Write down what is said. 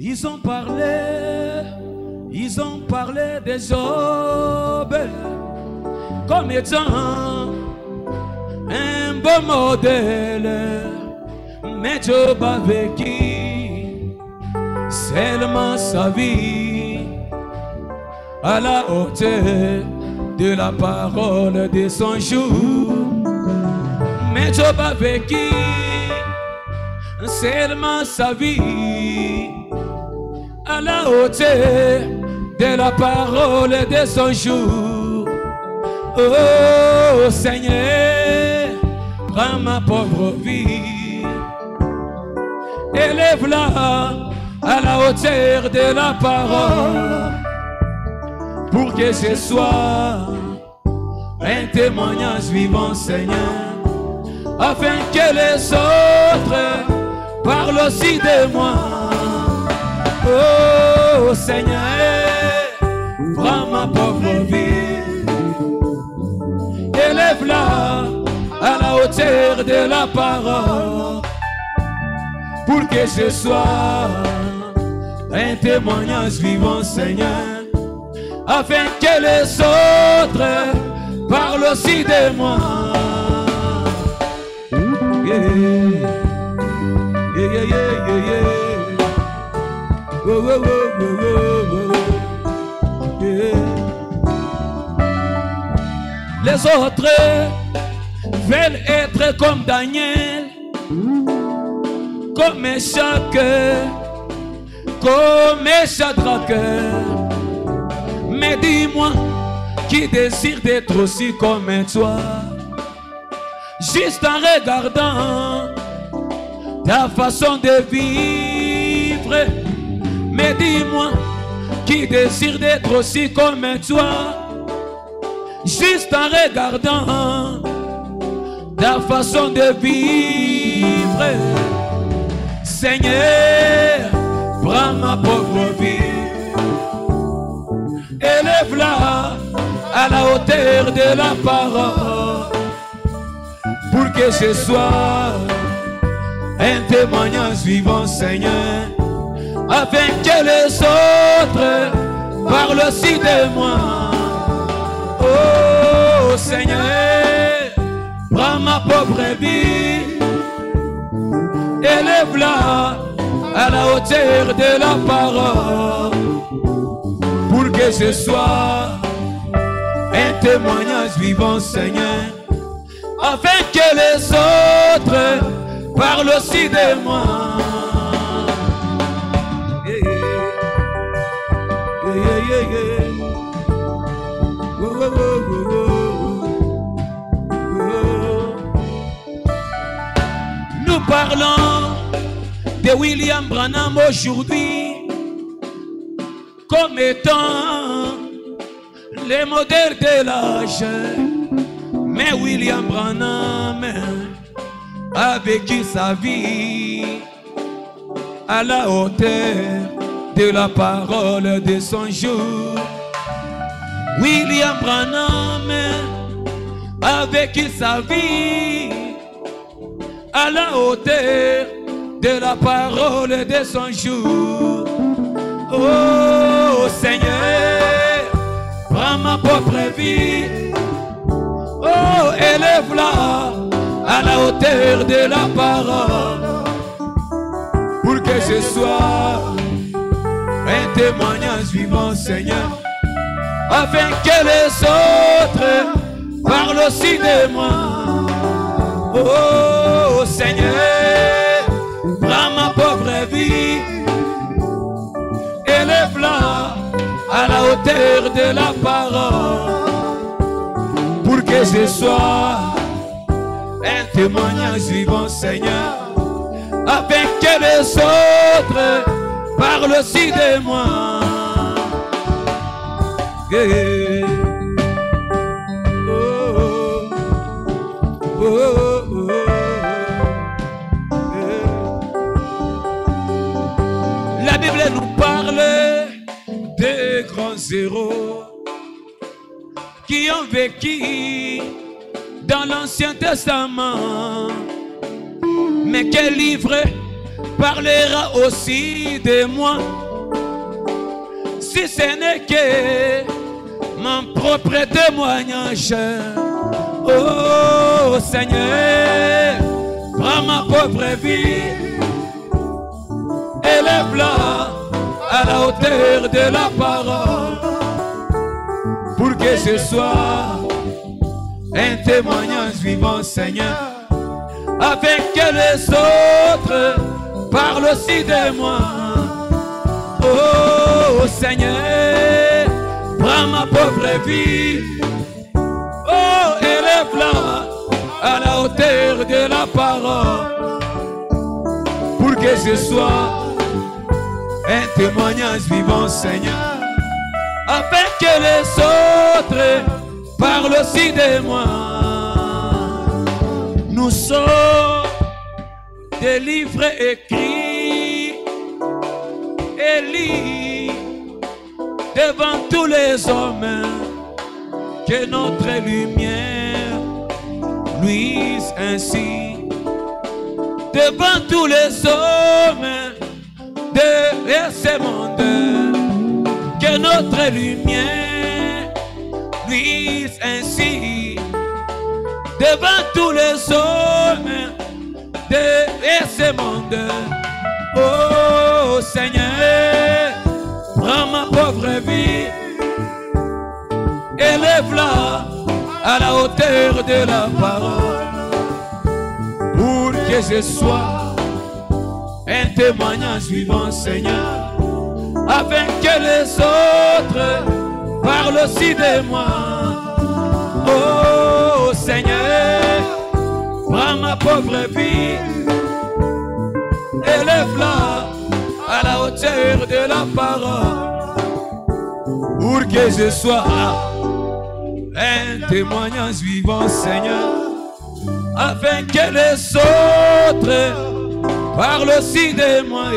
Ils ont parlé de Job comme étant un beau modèle, mais Job a vécu seulement sa vie à la hauteur de la parole de son jour. Mais Job a vécu seulement sa vie à la hauteur de la parole de son jour. Oh Seigneur, prends ma pauvre vie, élève-la à la hauteur de la parole, pour que je sois un témoignage vivant, Seigneur, afin que les autres parlent aussi de moi. Oh Seigneur, prends ma pauvre vie, élève-la à la hauteur de la parole, pour que je sois un témoignage vivant, Seigneur, afin que les autres parlent aussi de moi. Yeah. Yeah, yeah, yeah, yeah, yeah. Oh, oh, oh, oh, oh, oh. Yeah. Les autres veulent être comme Daniel, comme Meshach, comme Shadrach. Mais dis-moi, qui désire d'être aussi comme toi? Juste en regardant ta façon de vivre. Mais dis-moi, qui désire d'être aussi comme toi? Juste en regardant ta façon de vivre. Seigneur, prends ma pauvre vie, élève-la à la hauteur de la parole, pour que je sois un témoignage vivant, Seigneur, afin que les autres parlent aussi de moi. Oh Seigneur, prends ma pauvre vie, élève-la à la hauteur de la parole, pour que je sois un témoignage vivant, Seigneur, afin que les autres parlent aussi de moi. Yeah, yeah, yeah, yeah, yeah. Oh, oh, oh, oh, oh, oh. Nous parlons de William Branham aujourd'hui comme étant le modèle de l'âge. Mais William Branham a vécu sa vie à la hauteur de la parole de son jour. William Branham a vécu sa vie à la hauteur de la parole de son jour. Oh Seigneur, prends ma pauvre vie, oh élève-la à la hauteur de la parole, pour que je sois un témoignage vivant, Seigneur, afin que les autres parlent aussi de moi. Oh Seigneur, prends ma pauvre vie, élève-la à la hauteur de la parole, pour que je sois un témoignage vivant, Seigneur, afin que les autres parlent aussi de moi. Yeah. Oh, oh, oh, oh, yeah. La Bible nous parle des grands héros qui ont vécu dans l'Ancien Testament, mais quel livre parlera aussi de moi. Si ce n'est que mon propre témoignage. Oh Seigneur, prends ma pauvre vie, élève-la à la hauteur de la parole, pour que ce soit un témoignage vivant, Seigneur, afin que les autres parlent aussi de moi. Oh Seigneur, prends ma pauvre vie, oh élève-la à la hauteur de la parole, pour que ce soit un témoignage vivant, Seigneur, afin que les autres parlent aussi de moi. Nous sommes des livres écrits et lits devant tous les hommes, que notre lumière luise ainsi devant tous les hommes de ce monde, que notre lumière luise ainsi devant tous les hommes de ce monde. Oh Seigneur, prends ma pauvre vie, élève-la à la hauteur de la parole, pour que je sois un témoignage vivant, Seigneur, afin que les autres parlent aussi de moi. Oh Seigneur, prends ma pauvre vie, élève-la à la hauteur de la parole, pour que je sois un témoignage vivant, Seigneur, afin que les autres parlent aussi de moi.